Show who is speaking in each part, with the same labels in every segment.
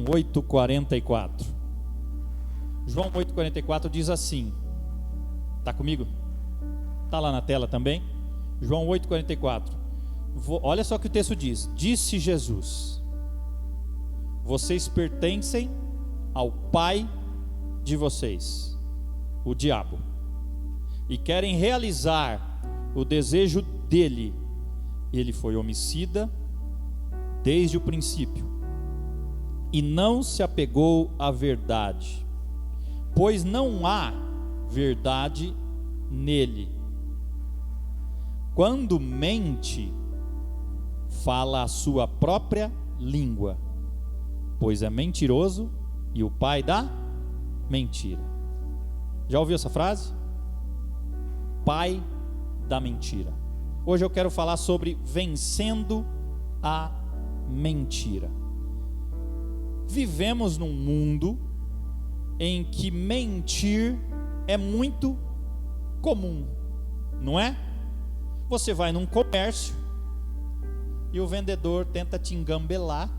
Speaker 1: João 8,44. João 8,44 diz assim. Está comigo? Está lá na tela também? João 8,44. Olha só o que o texto diz. Disse Jesus: vocês pertencem ao pai de vocês, o diabo, e querem realizar o desejo dele. Ele foi homicida desde o princípio e não se apegou à verdade, pois não há verdade nele. Quando mente, fala a sua própria língua, pois é mentiroso e o pai da mentira. Já ouviu essa frase? Pai da mentira. Hoje eu quero falar sobre vencendo a mentira. Vivemos num mundo em que mentir é muito comum, não é? Você vai num comércio e o vendedor tenta te engambelar,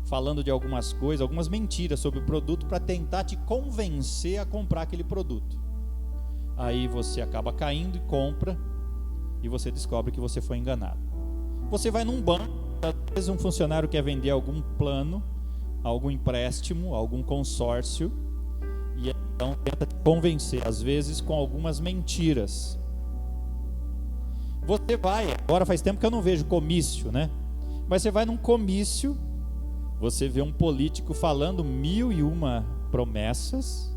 Speaker 1: falando de algumas coisas, algumas mentiras sobre o produto, para tentar te convencer a comprar aquele produto. Aí você acaba caindo e compra, e você descobre que você foi enganado. Você vai num banco, às vezes um funcionário quer vender algum plano, algum empréstimo, algum consórcio, e então tenta te convencer, às vezes com algumas mentiras. Você vai, agora faz tempo que eu não vejo comício, né? Mas você vai num comício, você vê um político falando 1001 promessas,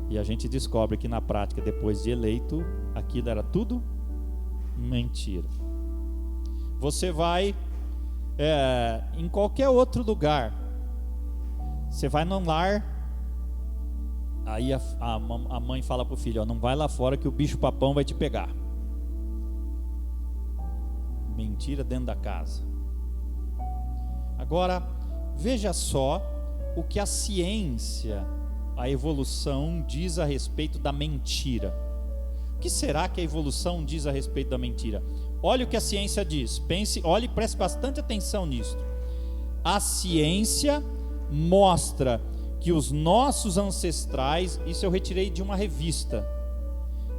Speaker 1: e a gente descobre que na prática, depois de eleito, aquilo era tudo mentira. Você vai em qualquer outro lugar, você vai num lar, aí a mãe fala para o filho: ó, não vai lá fora que o bicho papão vai te pegar. Mentira dentro da casa. Agora, veja só o que a ciência, a evolução diz a respeito da mentira. O que será que a evolução diz a respeito da mentira? Olha o que a ciência diz. Pense, olhe e preste bastante atenção nisso. A ciência mostra que os nossos ancestrais, isso eu retirei de uma revista.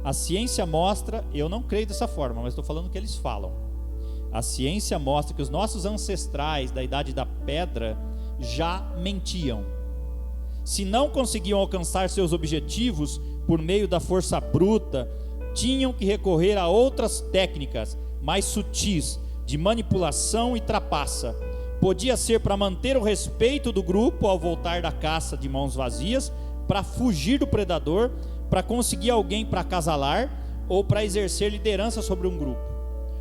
Speaker 1: A ciência mostra, eu não creio dessa forma, mas estou falando o que eles falam. A ciência mostra que os nossos ancestrais da idade da pedra já mentiam. Se não conseguiam alcançar seus objetivos por meio da força bruta, tinham que recorrer a outras técnicas mais sutis de manipulação e trapaça. Podia ser para manter o respeito do grupo ao voltar da caça de mãos vazias, para fugir do predador, para conseguir alguém para acasalar ou para exercer liderança sobre um grupo.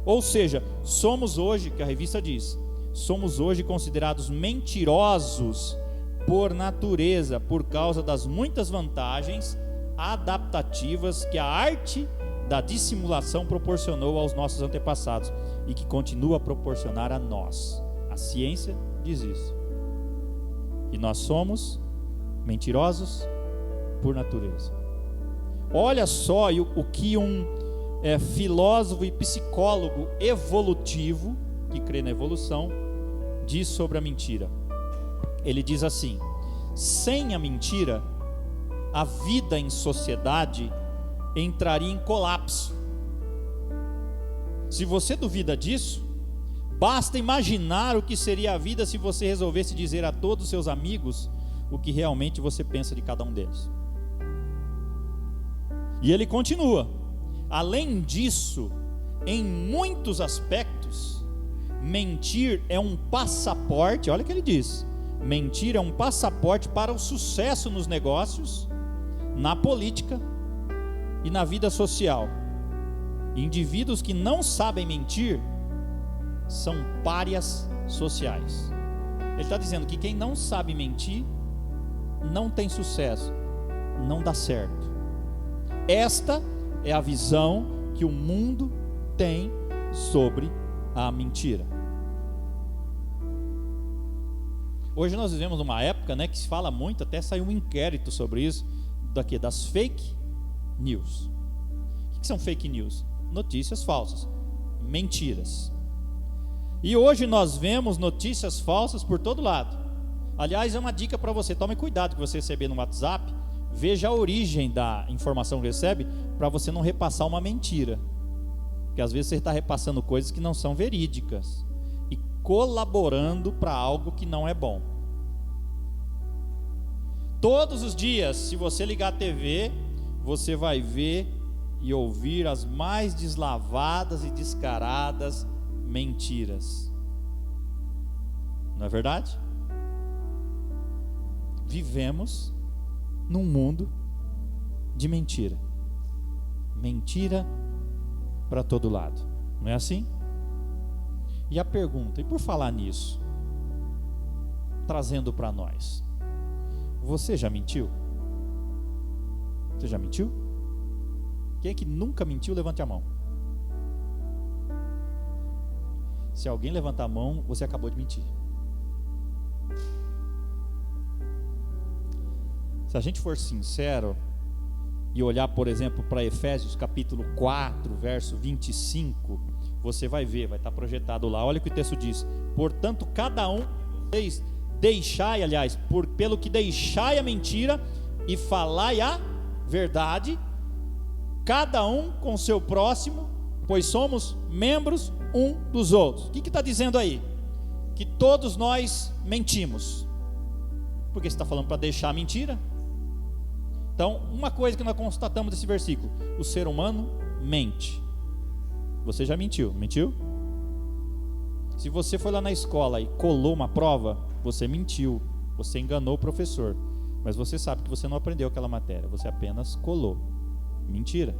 Speaker 1: Ou seja, somos hoje, que a revista diz, somos hoje considerados mentirosos por natureza, por causa das muitas vantagens adaptativas que a arte da dissimulação proporcionou aos nossos antepassados e que continua a proporcionar a nós. A ciência diz isso. E nós somos mentirosos por natureza. Olha só o que um filósofo e psicólogo evolutivo, que crê na evolução, diz sobre a mentira. Ele diz assim: sem a mentira, a vida em sociedade entraria em colapso. Se você duvida disso, basta imaginar o que seria a vida se você resolvesse dizer a todos os seus amigos o que realmente você pensa de cada um deles. E ele continua: além disso, em muitos aspectos, mentir é um passaporte. Olha o que ele diz: mentir é um passaporte para o sucesso nos negócios, na política e na vida social. Indivíduos que não sabem mentir são párias sociais. Ele está dizendo que quem não sabe mentir não tem sucesso, não dá certo. Esta é a visão que o mundo tem sobre a mentira. Hoje nós vivemos numa época, que se fala muito, até saiu um inquérito sobre isso, das fake news. O que são fake news? Notícias falsas, mentiras. E hoje nós vemos notícias falsas por todo lado. Aliás, é uma dica para você: tome cuidado que você receber no WhatsApp, veja a origem da informação que recebe, para você não repassar uma mentira. Porque às vezes você está repassando coisas que não são verídicas e colaborando para algo que não é bom. Todos os dias, se você ligar a TV, você vai ver e ouvir as mais deslavadas e descaradas mentiras. Não é verdade? Vivemos num mundo de mentira. Mentira para todo lado. Não é assim? E a pergunta, e por falar nisso, trazendo para nós, você já mentiu? Você já mentiu? Quem é que nunca mentiu, levante a mão. Se alguém levantar a mão, você acabou de mentir. Se a gente for sincero e olhar, por exemplo, para Efésios capítulo 4, verso 25, você vai ver, vai estar projetado lá. Olha o que o texto diz: portanto, cada um de vocês deixai, aliás, pelo que deixai a mentira e falai a verdade, cada um com seu próximo, pois somos membros um dos outros. O que está dizendo aí? Que todos nós mentimos. Porque você está falando para deixar a mentira? Então, uma coisa que nós constatamos desse versículo: o ser humano mente. Você já mentiu? Mentiu? Se você foi lá na escola e colou uma prova, você mentiu, você enganou o professor, mas você sabe que você não aprendeu aquela matéria, você apenas colou. Mentira.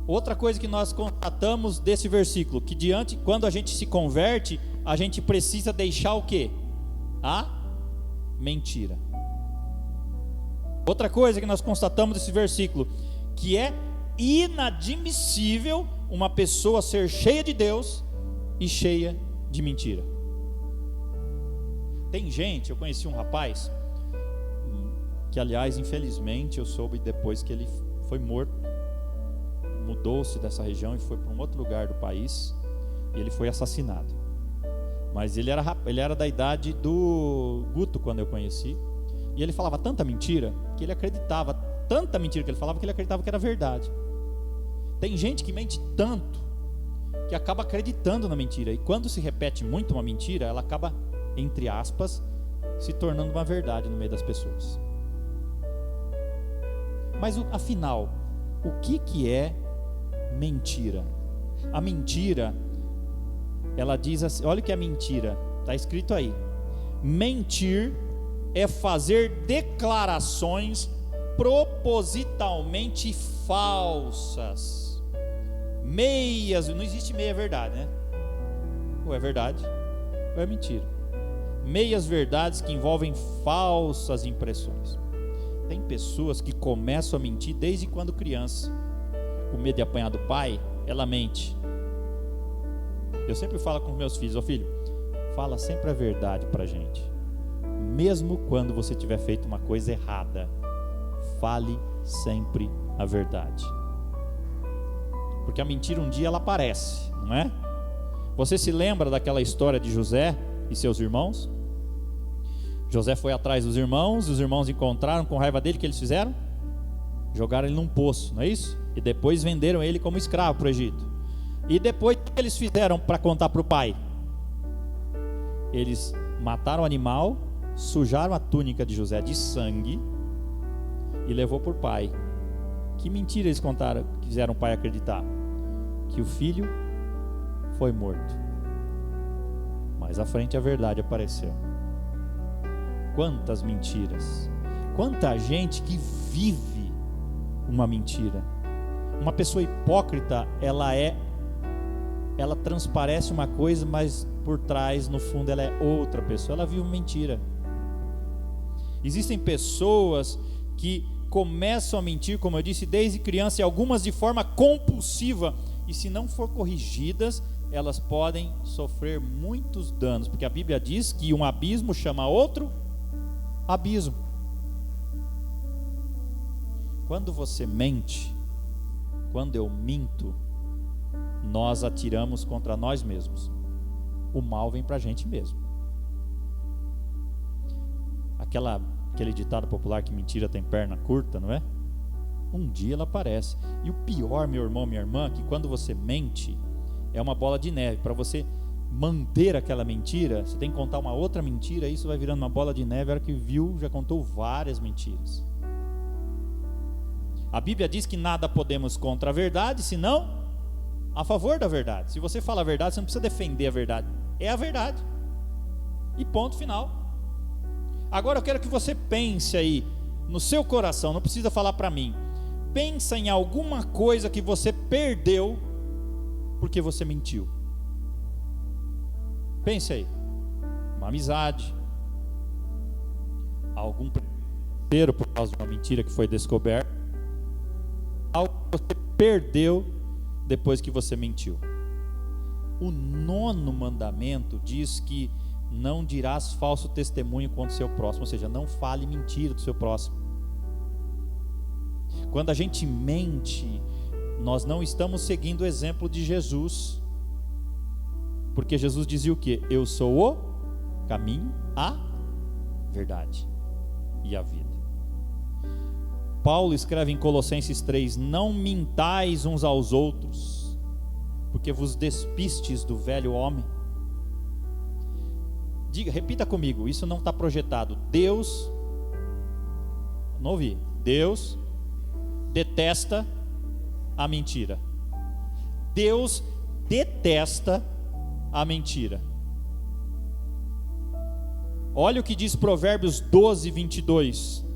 Speaker 1: Outra coisa que nós constatamos desse versículo, que quando a gente se converte, a gente precisa deixar o quê? A mentira. Outra coisa que nós constatamos desse versículo, que é inadmissível uma pessoa ser cheia de Deus e cheia de mentira. Tem gente, eu conheci um rapaz, que aliás, infelizmente, eu soube depois que ele foi morto, mudou-se dessa região e foi para um outro lugar do país, e ele foi assassinado. Mas ele era da idade do Guto quando eu conheci, e ele falava tanta mentira, que ele acreditava, tanta mentira que ele falava, que ele acreditava que era verdade. Tem gente que mente tanto, que acaba acreditando na mentira, e quando se repete muito uma mentira, ela acaba, entre aspas, se tornando uma verdade no meio das pessoas. Mas afinal, o que é mentira? A mentira, ela diz assim, olha o que é mentira, está escrito aí: mentir é fazer declarações propositalmente falsas, meias, não existe meia verdade, né? Ou é verdade ou é mentira. Meias verdades que envolvem falsas impressões. Tem pessoas que começam a mentir desde quando criança, com medo de apanhar do pai, ela mente. Eu sempre falo com os meus filhos: filho, fala sempre a verdade pra gente, mesmo quando você tiver feito uma coisa errada, fale sempre a verdade, porque a mentira um dia ela aparece, não é? Você se lembra daquela história de José e seus irmãos? José foi atrás dos irmãos, os irmãos encontraram, com raiva dele, o que eles fizeram? Jogaram ele num poço, não é isso? E depois venderam ele como escravo para o Egito. E depois, o que eles fizeram para contar para o pai? Eles mataram o animal, sujaram a túnica de José de sangue e levou para o pai. Que mentira eles contaram, que fizeram o pai acreditar? Que o filho foi morto. Mais à frente a verdade apareceu. Quantas mentiras, quanta gente que vive uma mentira. Uma pessoa hipócrita, ela transparece uma coisa, mas por trás, no fundo, ela é outra pessoa, ela vive uma mentira. Existem pessoas que começam a mentir, como eu disse, desde criança, e algumas de forma compulsiva, e se não for corrigidas, elas podem sofrer muitos danos, porque a Bíblia diz que um abismo chama outro abismo. Quando você mente, quando eu minto, nós atiramos contra nós mesmos. O mal vem para a gente mesmo. Aquele ditado popular que mentira tem perna curta, não é? Um dia ela aparece. E o pior, meu irmão, minha irmã, que quando você mente, é uma bola de neve. Para você manter aquela mentira, você tem que contar uma outra mentira, isso vai virando uma bola de neve. A hora que viu, já contou várias mentiras. A Bíblia diz que nada podemos contra a verdade, senão a favor da verdade. Se você fala a verdade, você não precisa defender a verdade. É a verdade. E ponto final. Agora eu quero que você pense aí, no seu coração, não precisa falar para mim. Pensa em alguma coisa que você perdeu porque você mentiu. Pense aí. Uma amizade, algum parceiro por causa de uma mentira que foi descoberta, algo que você perdeu depois que você mentiu. O 9º mandamento diz que não dirás falso testemunho contra o seu próximo, ou seja, não fale mentira do seu próximo. Quando a gente mente, nós não estamos seguindo o exemplo de Jesus, porque Jesus dizia o quê? Eu sou o caminho, a verdade e a vida. Paulo escreve em Colossenses 3: não mintais uns aos outros, porque vos despistes do velho homem. Diga, repita comigo, isso não está projetado. Deus, não ouvi, Deus detesta a mentira. Deus detesta a mentira. Olha o que diz Provérbios 12, 22.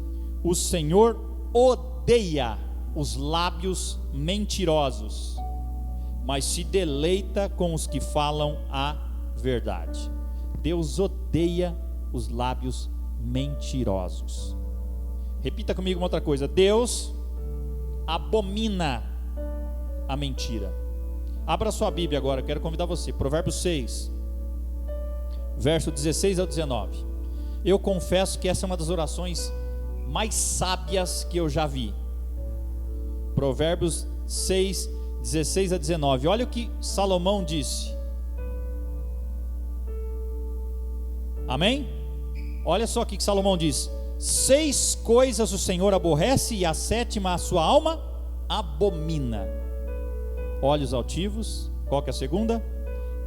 Speaker 1: O Senhor odeia os lábios mentirosos, mas se deleita com os que falam a verdade. Deus odeia os lábios mentirosos. Repita comigo uma outra coisa. Deus abomina a mentira. Abra sua Bíblia agora, quero convidar você. Provérbios 6, verso 16 ao 19. Eu confesso que essa é uma das orações mais sábias que eu já vi. Provérbios 6, 16 a 19. Olha o que Salomão disse. Amém? Olha só o que Salomão diz: 6 coisas o Senhor aborrece, e a 7ª a sua alma abomina: olhos altivos. Qual que é a segunda?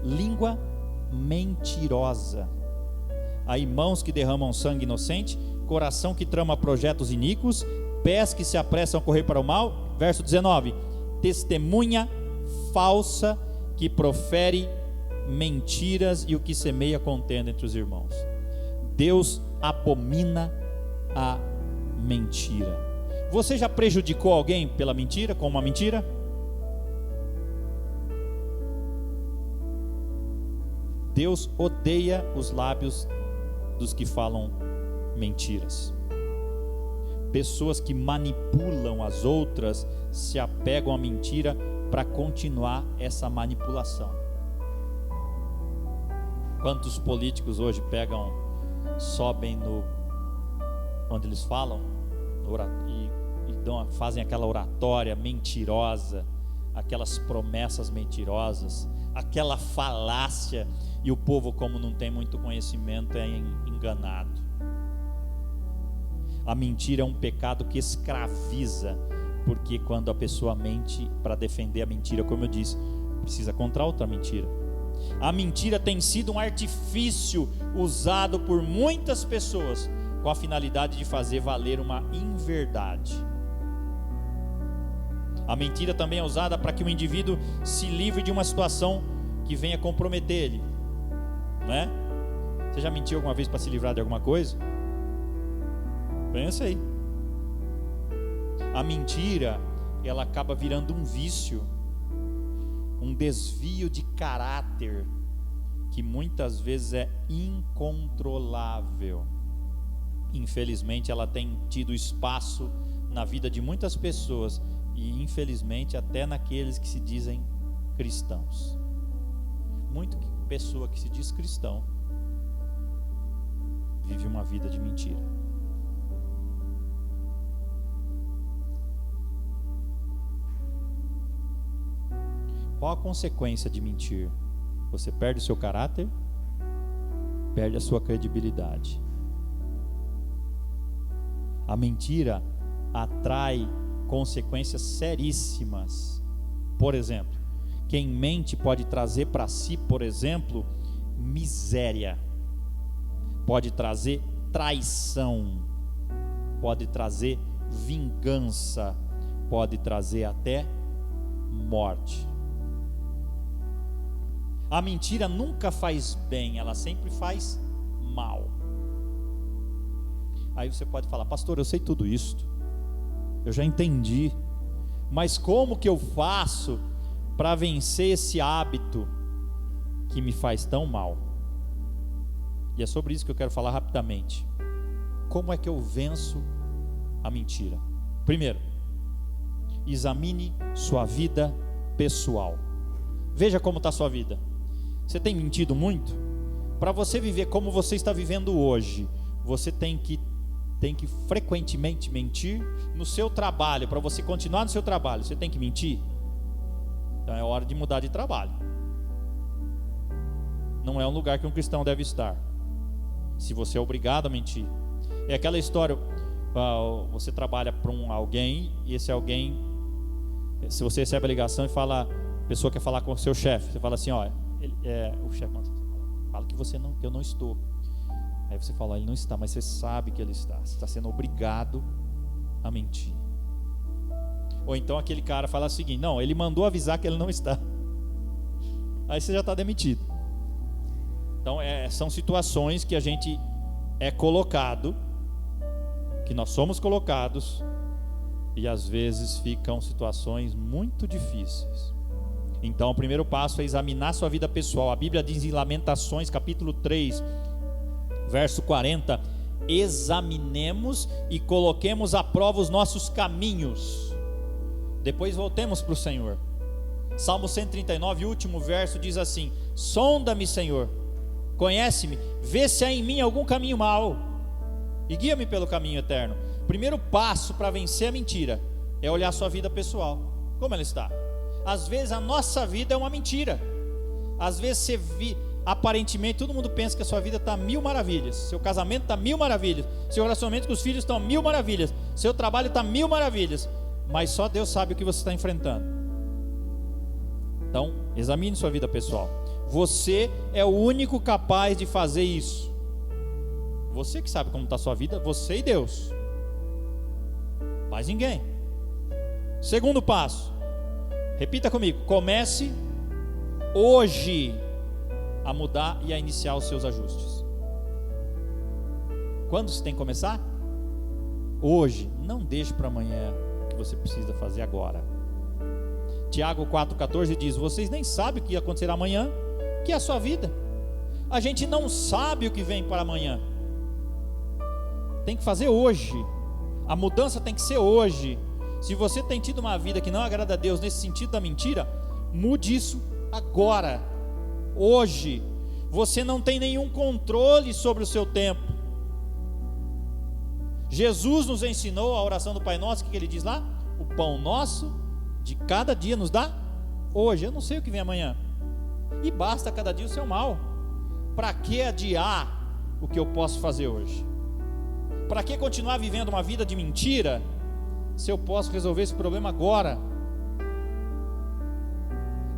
Speaker 1: Língua mentirosa. Aí mãos que derramam sangue inocente, coração que trama projetos iníquos, pés que se apressam a correr para o mal. Verso 19: testemunha falsa que profere mentiras e o que semeia contenda entre os irmãos. Deus abomina a mentira. Você já prejudicou alguém pela mentira, com uma mentira? Deus odeia os lábios dos que falam mentiras. Pessoas que manipulam as outras se apegam à mentira para continuar essa manipulação. Quantos políticos hoje sobem onde eles falam fazem aquela oratória mentirosa, aquelas promessas mentirosas, aquela falácia, e o povo, como não tem muito conhecimento, é enganado. A mentira é um pecado que escraviza, porque quando a pessoa mente para defender a mentira, como eu disse, precisa contra outra mentira. A mentira tem sido um artifício usado por muitas pessoas com a finalidade de fazer valer uma inverdade. A mentira também é usada para que o indivíduo se livre de uma situação que venha comprometer ele, não é? Você já mentiu alguma vez para se livrar de alguma coisa? Pensa aí. A mentira, ela acaba virando um vício, um desvio de caráter que muitas vezes é incontrolável. Infelizmente ela tem tido espaço na vida de muitas pessoas, e infelizmente até naqueles que se dizem cristãos. Muita pessoa que se diz cristão vive uma vida de mentira. Qual a consequência de mentir? Você perde o seu caráter, perde a sua credibilidade. A mentira atrai consequências seríssimas. Por exemplo, quem mente pode trazer para si, por exemplo, miséria, pode trazer traição, pode trazer vingança, pode trazer até morte. A mentira nunca faz bem, ela sempre faz mal. Aí você pode falar: pastor, eu sei tudo isso, eu já entendi, mas como que eu faço para vencer esse hábito que me faz tão mal? E é sobre isso que eu quero falar rapidamente. Como é que eu venço a mentira? Primeiro, examine sua vida pessoal. Veja como está a sua vida. Você tem mentido muito? Para você viver como você está vivendo hoje, você tem que frequentemente mentir. No seu trabalho, para você continuar no seu trabalho, você tem que mentir. Então é hora de mudar de trabalho. Não é um lugar que um cristão deve estar, se você é obrigado a mentir. É aquela história, você trabalha para alguém, e esse alguém, se você recebe a ligação e fala, a pessoa quer falar com o seu chefe, você fala assim: ó, o chefe fala que eu não estou. Aí você fala: ele não está, mas você sabe que ele está. Você está sendo obrigado a mentir. Ou então aquele cara fala o seguinte: não, ele mandou avisar que ele não está. Aí você já está demitido. Então são situações que a gente é colocado, que nós somos colocados, e às vezes ficam situações muito difíceis. Então o primeiro passo é examinar sua vida pessoal. A Bíblia diz em Lamentações capítulo 3, verso 40: examinemos e coloquemos à prova os nossos caminhos, depois voltemos para o Senhor. Salmo 139, último verso, diz assim: sonda-me, Senhor, conhece-me, vê se há em mim algum caminho mau e guia-me pelo caminho eterno. Primeiro passo para vencer a mentira é olhar sua vida pessoal, como ela está. Às vezes a nossa vida é uma mentira. Às vezes aparentemente todo mundo pensa que a sua vida está mil maravilhas, seu casamento está mil maravilhas, seu relacionamento com os filhos estão mil maravilhas, seu trabalho está mil maravilhas, mas só Deus sabe o que você está enfrentando. Então examine sua vida pessoal. Você é o único capaz de fazer isso. Você que sabe como está a sua vida, você e Deus, mais ninguém. Segundo passo, repita comigo: comece hoje a mudar e a iniciar os seus ajustes. Quando você tem que começar? Hoje. Não deixe para amanhã o que você precisa fazer agora. Tiago 4,14 diz: vocês nem sabem o que acontecerá amanhã, que é a sua vida. A gente não sabe o que vem para amanhã. Tem que fazer hoje. A mudança tem que ser hoje. Se você tem tido uma vida que não agrada a Deus nesse sentido da mentira, mude isso agora, hoje. Você não tem nenhum controle sobre o seu tempo. Jesus nos ensinou a oração do Pai Nosso, o que ele diz lá? O pão nosso de cada dia nos dá hoje. Eu não sei o que vem amanhã, e basta cada dia o seu mal. Para que adiar o que eu posso fazer hoje? Para que continuar vivendo uma vida de mentira, se eu posso resolver esse problema agora?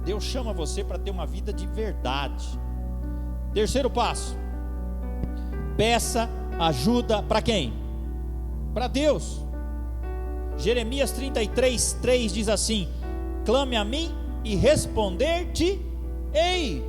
Speaker 1: Deus chama você para ter uma vida de verdade. Terceiro passo: peça ajuda para quem? Para Deus. Jeremias 33:3 diz assim: clame a mim e responder-te-ei.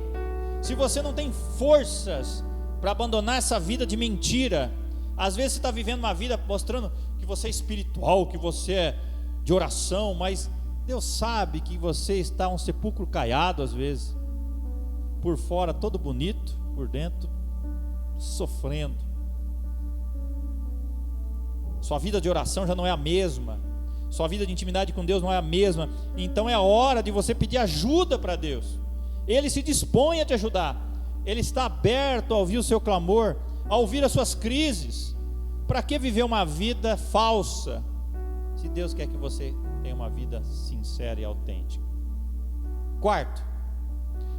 Speaker 1: Se você não tem forças para abandonar essa vida de mentira, às vezes você está vivendo uma vida mostrando que você é espiritual, que você é de oração, mas Deus sabe que você está um sepulcro caiado às vezes, por fora todo bonito, por dentro sofrendo. Sua vida de oração já não é a mesma, sua vida de intimidade com Deus não é a mesma. Então é a hora de você pedir ajuda para Deus. Ele se dispõe a te ajudar, Ele está aberto a ouvir o seu clamor, a ouvir as suas crises. Para que viver uma vida falsa, se Deus quer que você tenha uma vida sincera e autêntica? Quarto,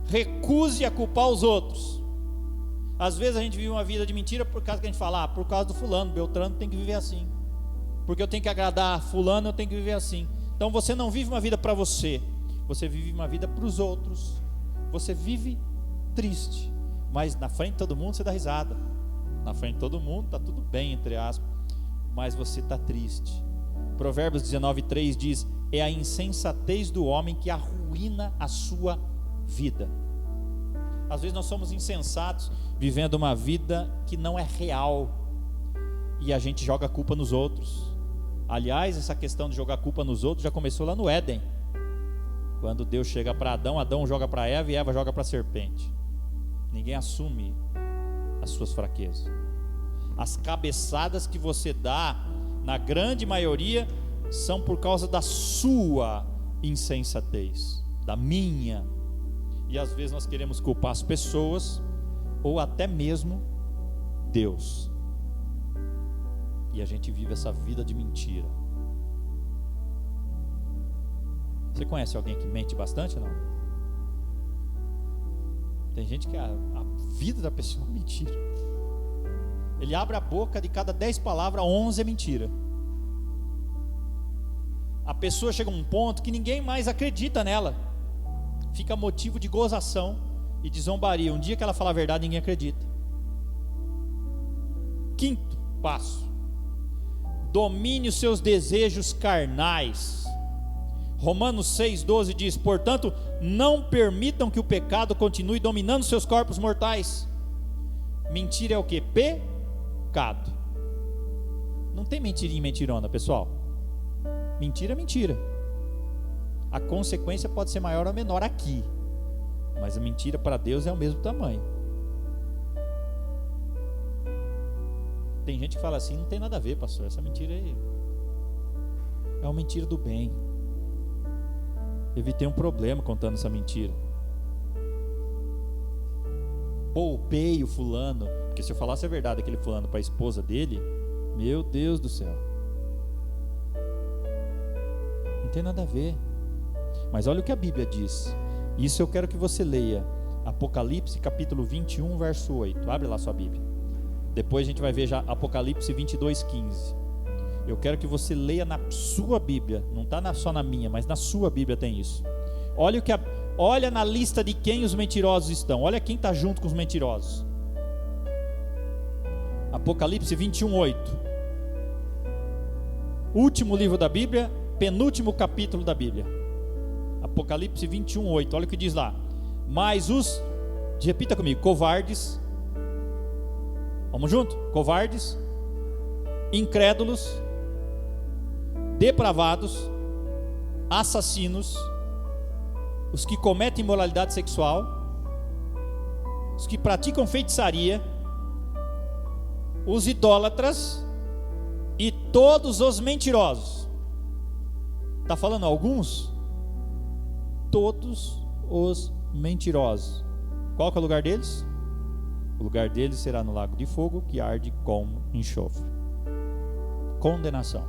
Speaker 1: recuse a culpar os outros. Às vezes a gente vive uma vida de mentira por causa que a gente fala, por causa do fulano, Beltrano tem que viver assim. Porque eu tenho que agradar fulano, eu tenho que viver assim. Então você não vive uma vida para você, você vive uma vida para os outros. Você vive triste, mas na frente de todo mundo você dá risada. Na frente de todo mundo está tudo bem, entre aspas, mas você está triste. Provérbios 19:3 diz: é a insensatez do homem que arruína a sua vida. Às vezes nós somos insensatos, vivendo uma vida que não é real, e a gente joga a culpa nos outros. Aliás, essa questão de jogar a culpa nos outros já começou lá no Éden, quando Deus chega para Adão, Adão joga para Eva e Eva joga para a serpente. Ninguém assume as suas fraquezas. As cabeçadas que você dá, na grande maioria, são por causa da sua insensatez, da minha. E às vezes nós queremos culpar as pessoas, ou até mesmo Deus. E a gente vive essa vida de mentira. Você conhece alguém que mente bastante ou não? Tem gente que a vida da pessoa é mentira. Ele abre a boca, de cada 10 palavras, 11 é mentira. A pessoa chega a um ponto que ninguém mais acredita nela. Fica motivo de gozação e de zombaria. Um dia que ela fala a verdade, ninguém acredita. Quinto passo: domine os seus desejos carnais. Romanos 6,12 diz: portanto, não permitam que o pecado continue dominando seus corpos mortais. Mentira é o que? Pecado. Não tem mentirinha e mentirona, pessoal. Mentira é mentira. A consequência pode ser maior ou menor aqui, mas a mentira para Deus é o mesmo tamanho. Tem gente que fala assim: não tem nada a ver, pastor, essa mentira aí é uma mentira do bem. Evitei um problema contando essa mentira. Poupei o fulano, porque se eu falasse a verdade daquele fulano para a esposa dele, meu Deus do céu, não tem nada a ver. Mas olha o que a Bíblia diz. Isso eu quero que você leia. Apocalipse capítulo 21, verso 8. Abre lá sua Bíblia. Depois a gente vai ver já Apocalipse 22:15. Eu quero que você leia na sua Bíblia. Não está só na minha, mas na sua Bíblia tem isso. Olha na lista de quem os mentirosos estão. Olha quem está junto com os mentirosos. Apocalipse 21:8. Último livro da Bíblia, penúltimo capítulo da Bíblia. Apocalipse 21:8. Olha o que diz lá. Mas os, repita comigo, covardes. Vamos junto? Covardes, incrédulos, depravados, assassinos, os que cometem imoralidade sexual, os que praticam feitiçaria, os idólatras e todos os mentirosos. Está falando alguns? Todos os mentirosos. Qual que é o lugar deles? O lugar deles será no lago de fogo que arde como enxofre. Condenação.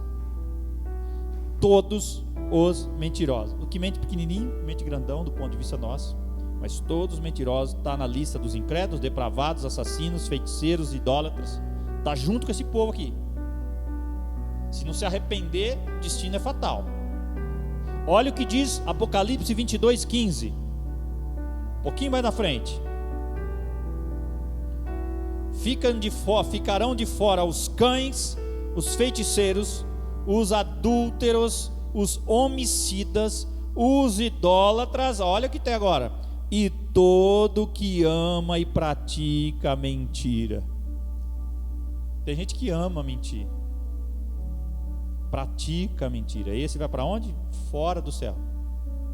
Speaker 1: Todos os mentirosos. O que mente pequenininho, mente grandão do ponto de vista nosso, mas todos os mentirosos estão na lista dos incrédulos, depravados, assassinos, feiticeiros, idólatras. Está junto com esse povo aqui. Se não se arrepender, o destino é fatal. Olha o que diz Apocalipse 22:15. Um pouquinho mais na frente. Ficarão de fora os cães, os feiticeiros, os adúlteros, os homicidas, os idólatras, olha o que tem agora, e todo que ama e pratica mentira. Tem gente que ama mentir, pratica mentira. Esse vai para onde? Fora do céu,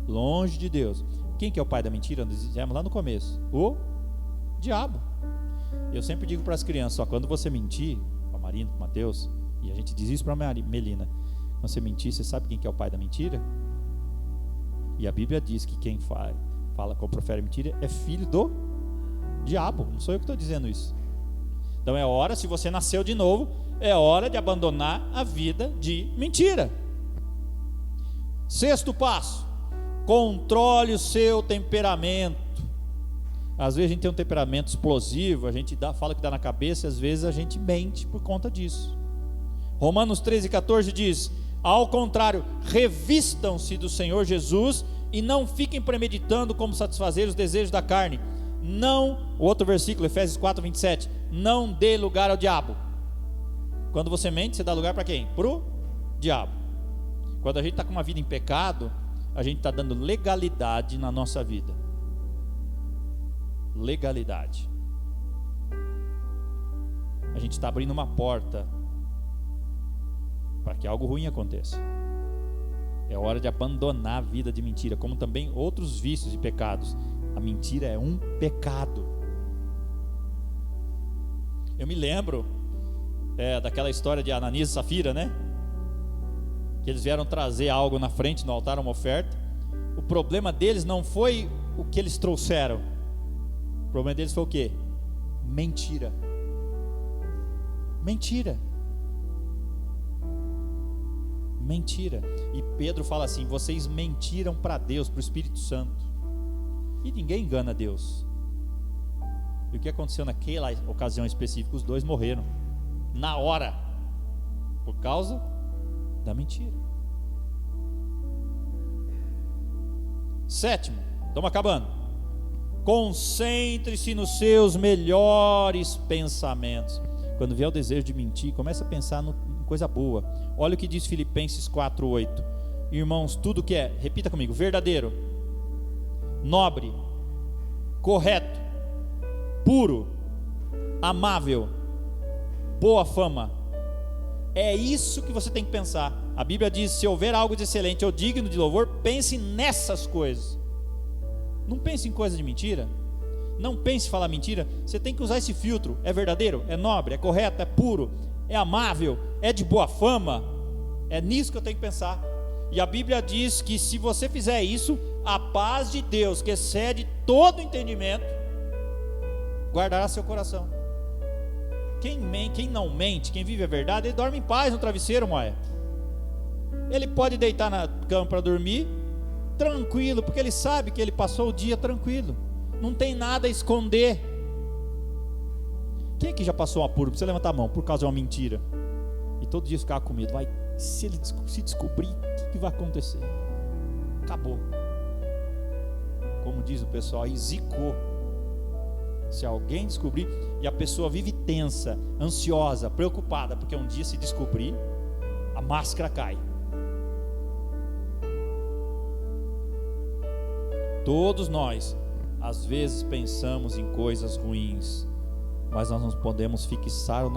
Speaker 1: longe de Deus. Quem que é o pai da mentira? Nós dizemos lá no começo, o diabo. Eu sempre digo para as crianças, ó, quando você mentir, para a Marina, para o Mateus, e a gente diz isso para a Melina, quando você mentir, você sabe quem que é o pai da mentira? E a Bíblia diz que quem fala como profere mentira é filho do diabo. Não sou eu que estou dizendo isso. Então é hora, se você nasceu de novo, é hora de abandonar a vida de mentira. Sexto passo: Controle o seu temperamento. Às vezes a gente tem um temperamento explosivo, a gente fala que dá na cabeça, e às vezes a gente mente por conta disso. Romanos 13,14 diz: ao contrário, revistam-se do Senhor Jesus e não fiquem premeditando como satisfazer os desejos da carne. Não, outro versículo, Efésios 4,27, não dê lugar ao diabo. Quando você mente, você dá lugar para quem? Para o diabo. Quando a gente está com uma vida em pecado, a gente está dando legalidade na nossa vida. Legalidade. A gente está abrindo uma porta para que algo ruim aconteça. É hora de abandonar a vida de mentira, como também outros vícios e pecados. A mentira é um pecado. Eu me lembro daquela história de Ananias e Safira, né? Que eles vieram trazer algo na frente no altar, uma oferta. O problema deles não foi o que eles trouxeram. O problema deles foi o quê? Mentira. Mentira. Mentira. E Pedro fala assim: vocês mentiram para Deus, para o Espírito Santo. E ninguém engana Deus. E o que aconteceu naquela ocasião específica? Os dois morreram na hora, por causa da mentira. Sétimo, estamos acabando. Concentre-se nos seus melhores pensamentos. Quando vier o desejo de mentir, comece a pensar em coisa boa. Olha o que diz Filipenses 4:8. Irmãos, tudo que é, repita comigo, verdadeiro, nobre, correto, puro, amável, boa fama, é isso que você tem que pensar. A Bíblia diz: se houver algo de excelente ou digno de louvor, pense nessas coisas. Não pense em coisa de mentira. Não pense em falar mentira. Você tem que usar esse filtro. É verdadeiro, é nobre, é correto, é puro, é amável, é de boa fama. É nisso que eu tenho que pensar. E a Bíblia diz que se você fizer isso, a paz de Deus, que excede todo entendimento, guardará seu coração. Quem não mente, quem vive a verdade, ele dorme em paz no travesseiro, moé. Ele pode deitar na cama para dormir tranquilo, porque ele sabe que ele passou o dia tranquilo, não tem nada a esconder. Quem aqui já passou um apuro? Precisa levantar a mão por causa de uma mentira, e todo dia ficava com medo. Se ele se descobrir, o que vai acontecer? Acabou. Como diz o pessoal, aí zicou. Se alguém descobrir, e a pessoa vive tensa, ansiosa, preocupada, porque um dia, se descobrir, a máscara cai. Todos nós, às vezes, pensamos em coisas ruins, mas nós não podemos fixar o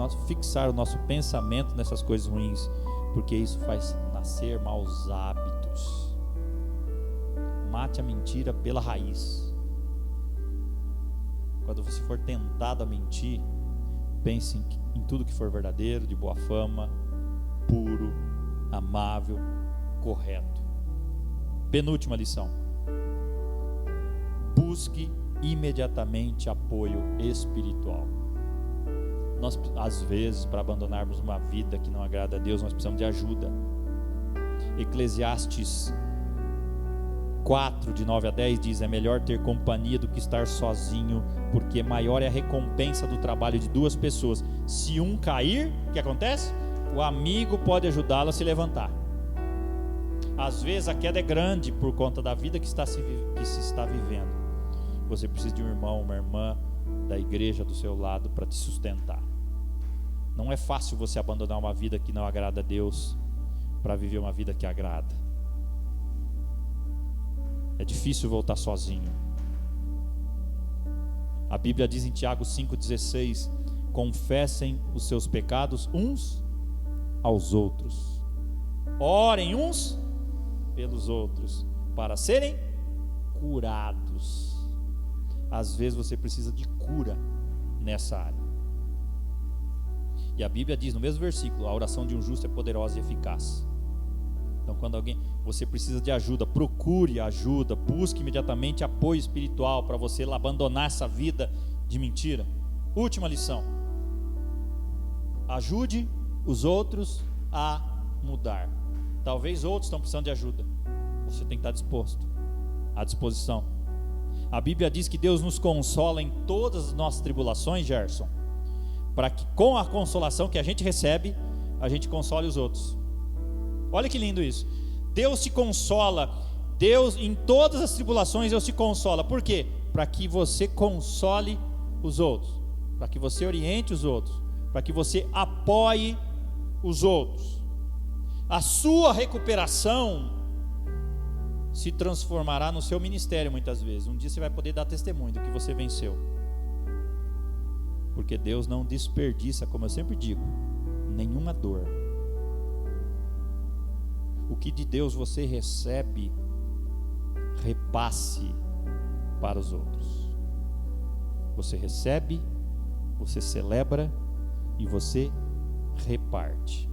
Speaker 1: nosso pensamento nessas coisas ruins, porque isso faz nascer maus hábitos. Mate a mentira pela raiz. Quando você for tentado a mentir, pense em tudo que for verdadeiro, de boa fama, puro, amável, correto. Penúltima lição: busque imediatamente apoio espiritual. Nós, às vezes, para abandonarmos uma vida que não agrada a Deus, nós precisamos de ajuda. Eclesiastes 4, de 9 a 10 diz: é melhor ter companhia do que estar sozinho, porque maior é a recompensa do trabalho de duas pessoas. Se um cair, o que acontece? O amigo pode ajudá-lo a se levantar. Às vezes a queda é grande por conta da vida que se está vivendo. Você precisa de um irmão, uma irmã da igreja do seu lado para te sustentar. Não é fácil você abandonar uma vida que não agrada a Deus para viver uma vida que agrada. É difícil voltar sozinho. A Bíblia diz em Tiago 5,16: confessem os seus pecados uns aos outros, orem uns pelos outros, para serem curados. Às vezes você precisa de cura nessa área. E a Bíblia diz no mesmo versículo: a oração de um justo é poderosa e eficaz. Então, quando você precisa de ajuda, procure ajuda, busque imediatamente apoio espiritual para você abandonar essa vida de mentira. Última lição: ajude os outros a mudar. Talvez outros estão precisando de ajuda, você tem que estar disposto à disposição. A Bíblia diz que Deus nos consola em todas as nossas tribulações, Gerson, para que com a consolação que a gente recebe, a gente console os outros. Olha que lindo isso. Deus te consola, Deus em todas as tribulações Deus te consola. Por quê? Para que você console os outros, para que você oriente os outros, para que você apoie os outros. A sua recuperação se transformará no seu ministério muitas vezes. Um dia você vai poder dar testemunho do que você venceu, porque Deus não desperdiça, como eu sempre digo, nenhuma dor. O que de Deus você recebe, repasse para os outros. Você recebe, você celebra e você reparte.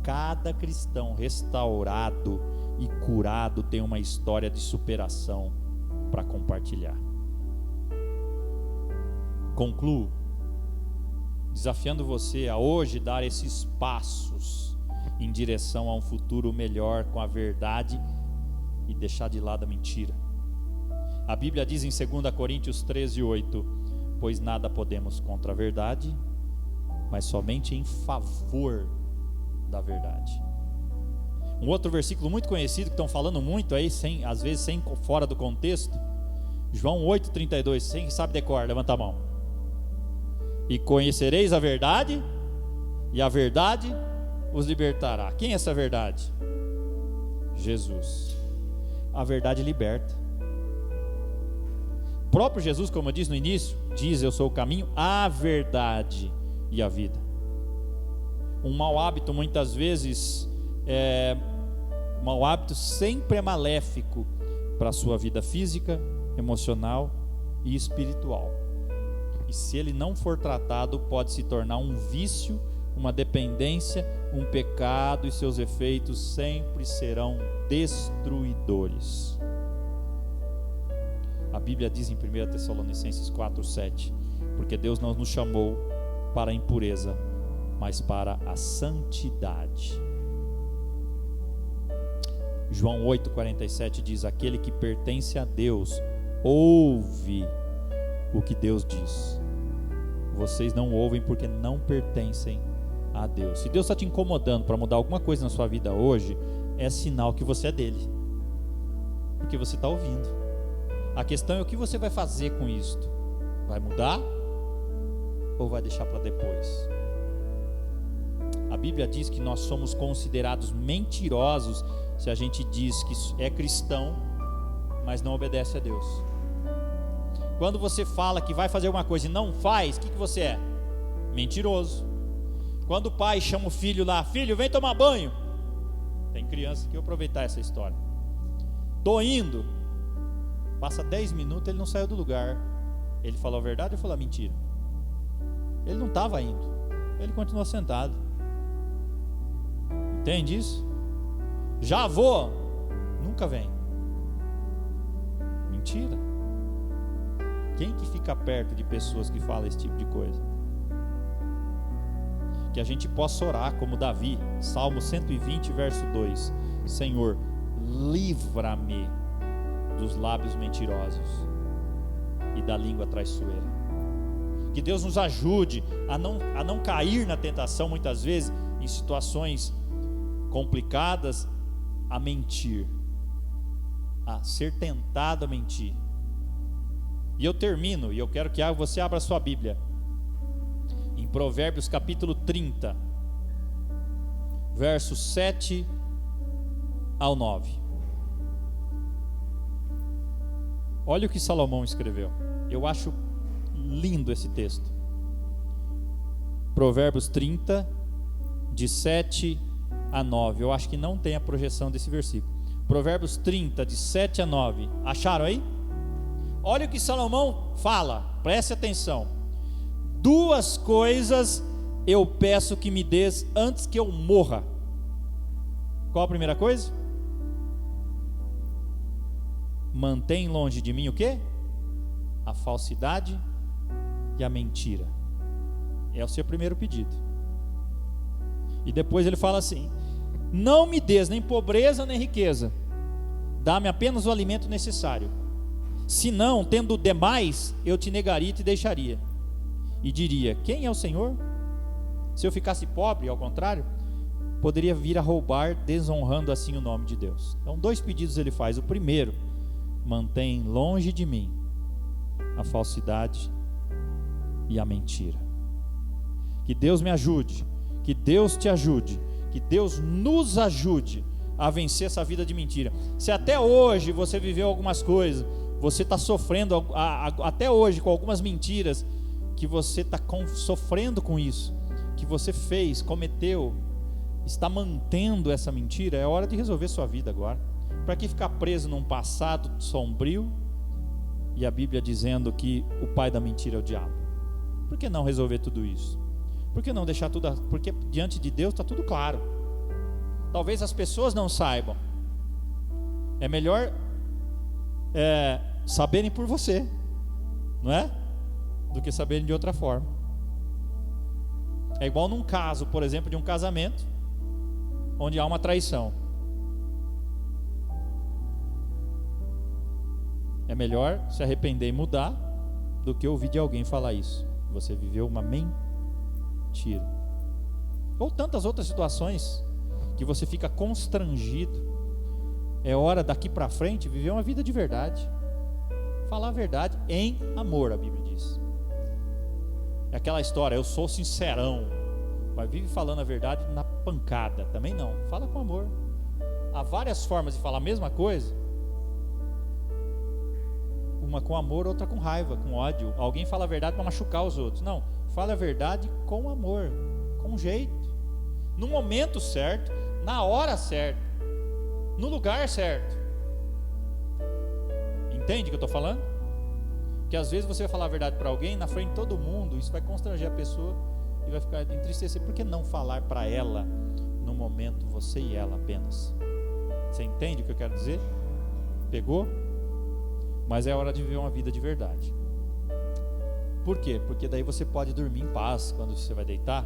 Speaker 1: Cada cristão restaurado e curado tem uma história de superação para compartilhar. Concluo desafiando você a hoje dar esses passos em direção a um futuro melhor com a verdade e deixar de lado a mentira. A Bíblia diz em 2 Coríntios 13:8: pois nada podemos contra a verdade, mas somente em favor da verdade. Um outro versículo muito conhecido, que estão falando muito aí, às vezes fora do contexto, João 8:32, quem sabe decor, levanta a mão. E conhecereis a verdade, e a verdade os libertará. Quem é essa verdade? Jesus. A verdade liberta. O próprio Jesus, como eu disse no início, diz: eu sou o caminho, a verdade e a vida. Um mau hábito muitas vezes mau hábito sempre é maléfico para a sua vida física, emocional e espiritual. E se ele não for tratado, pode se tornar um vício, uma dependência, um pecado, e seus efeitos sempre serão destruidores. A Bíblia diz em 1 Tessalonicenses 4:7: porque Deus não nos chamou para a impureza, mas para a santidade. João 8:47 diz: aquele que pertence a Deus ouve o que Deus diz. Vocês não ouvem porque não pertencem a Deus. Se Deus está te incomodando para mudar alguma coisa na sua vida hoje, é sinal que você é dele, porque você está ouvindo. A questão é o que você vai fazer com isto. Vai mudar ou vai deixar para depois? A Bíblia diz que nós somos considerados mentirosos se a gente diz que é cristão, mas não obedece a Deus. Quando você fala que vai fazer alguma coisa e não faz, o que você é? Mentiroso. Quando o pai chama o filho lá: filho, vem tomar banho. Tem criança que aproveitar essa história. Tô indo. Passa 10 minutos, ele não saiu do lugar. Ele falou a verdade ou falou a mentira? Ele não estava indo, ele continuou sentado. Entende isso? Já vou, nunca vem. Mentira. Quem que fica perto de pessoas que falam esse tipo de coisa? Que a gente possa orar como Davi, Salmo 120, verso 2: Senhor, livra-me dos lábios mentirosos e da língua traiçoeira. Que Deus nos ajude a não cair na tentação, muitas vezes, em situações complicadas, a mentir, a ser tentado a mentir. E eu termino, e eu quero que você abra a sua Bíblia em Provérbios capítulo 30, versos 7 ao 9. Olha o que Salomão escreveu. Eu acho lindo esse texto. Provérbios 30, de 7 a 9. Eu acho que não tem a projeção desse versículo. Provérbios 30, de 7 a 9. Acharam aí? Olha o que Salomão fala, preste atenção. 2 coisas eu peço que me dês antes que eu morra. Qual a primeira coisa? Mantém longe de mim o quê? A falsidade e a mentira. É o seu primeiro pedido. E depois ele fala assim: não me des nem pobreza nem riqueza, dá-me apenas o alimento necessário. Se não, tendo demais, eu te negaria e te deixaria. E diria: quem é o Senhor? Se eu ficasse pobre, ao contrário, poderia vir a roubar, desonrando assim o nome de Deus. Então 2 pedidos ele faz. O primeiro: mantém longe de mim a falsidade e a mentira. Que Deus me ajude, que Deus te ajude, que Deus nos ajude a vencer essa vida de mentira. Se até hoje você viveu algumas coisas, você está sofrendo até hoje com algumas mentiras, que você está sofrendo com isso, que você fez, cometeu, está mantendo essa mentira, é hora de resolver sua vida agora. Para que ficar preso num passado sombrio, e a Bíblia dizendo que o pai da mentira é o diabo? Por que não resolver tudo isso? Por que não deixar tudo? Porque diante de Deus está tudo claro. Talvez as pessoas não saibam. É melhor saberem por você, não é? Do que saberem de outra forma. É igual num caso, por exemplo, de um casamento onde há uma traição. É melhor se arrepender e mudar do que ouvir de alguém falar isso. Você viveu uma mentira. Ou tantas outras situações que você fica constrangido. É hora daqui para frente viver uma vida de verdade. Falar a verdade em amor, a Bíblia diz. É aquela história: eu sou sincerão, mas vive falando a verdade na pancada. Também não, fala com amor. Há várias formas de falar a mesma coisa. Uma com amor, outra com raiva, com ódio. Alguém fala a verdade para machucar os outros. Não, fala a verdade com amor, com jeito, no momento certo, na hora certa, no lugar certo. Entende o que eu estou falando? Que às vezes você vai falar a verdade para alguém na frente de todo mundo, isso vai constranger a pessoa e vai ficar entristecer. Por que não falar para ela no momento, você e ela apenas? Você entende o que eu quero dizer? Pegou? Mas é hora de viver uma vida de verdade. Por quê? Porque daí você pode dormir em paz quando você vai deitar,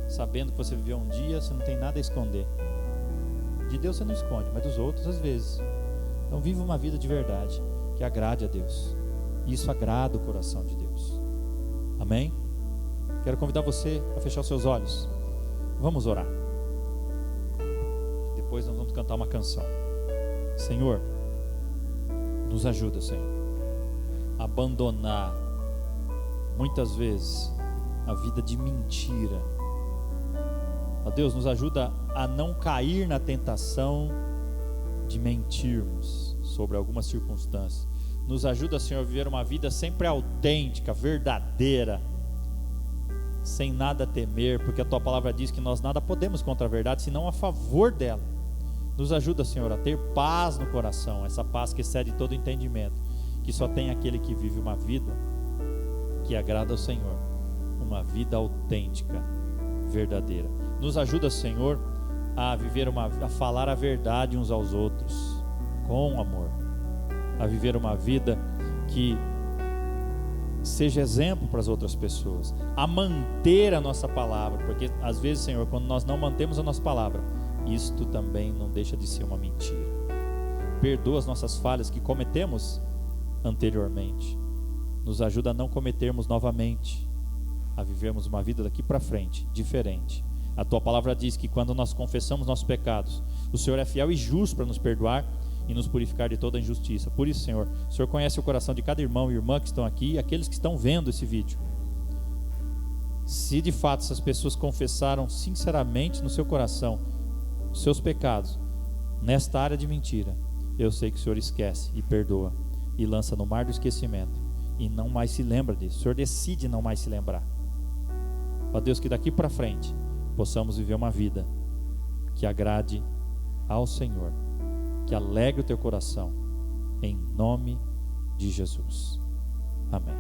Speaker 1: sabendo que você viveu um dia, você não tem nada a esconder. De Deus você não esconde, mas dos outros às vezes. Então viva uma vida de verdade, que agrade a Deus. Isso agrada o coração de Deus. Amém? Quero convidar você a fechar os seus olhos. Vamos orar. Depois nós vamos cantar uma canção. Senhor, nos ajuda, Senhor, a abandonar muitas vezes a vida de mentira. Ó Deus, nos ajuda a não cair na tentação de mentirmos sobre algumas circunstâncias. Nos ajuda, Senhor, a viver uma vida sempre autêntica, verdadeira, sem nada temer, porque a Tua palavra diz que nós nada podemos contra a verdade, senão a favor dela. Nos ajuda, Senhor, a ter paz no coração, essa paz que excede todo entendimento, que só tem aquele que vive uma vida que agrada ao Senhor, uma vida autêntica, verdadeira. Nos ajuda, Senhor, a viver a falar a verdade uns aos outros, com amor, a viver uma vida que seja exemplo para as outras pessoas, a manter a nossa palavra, porque às vezes, Senhor, quando nós não mantemos a nossa palavra, isto também não deixa de ser uma mentira. Perdoa as nossas falhas que cometemos anteriormente, nos ajuda a não cometermos novamente, a vivermos uma vida daqui para frente, diferente. A Tua palavra diz que quando nós confessamos nossos pecados, o Senhor é fiel e justo para nos perdoar e nos purificar de toda injustiça. Por isso, Senhor, o Senhor conhece o coração de cada irmão e irmã que estão aqui e aqueles que estão vendo esse vídeo. Se de fato essas pessoas confessaram sinceramente no seu coração os seus pecados nesta área de mentira, eu sei que o Senhor esquece e perdoa e lança no mar do esquecimento e não mais se lembra disso. O Senhor decide não mais se lembrar. Ó Deus, que daqui para frente possamos viver uma vida que agrade ao Senhor, que alegre o teu coração, em nome de Jesus. Amém.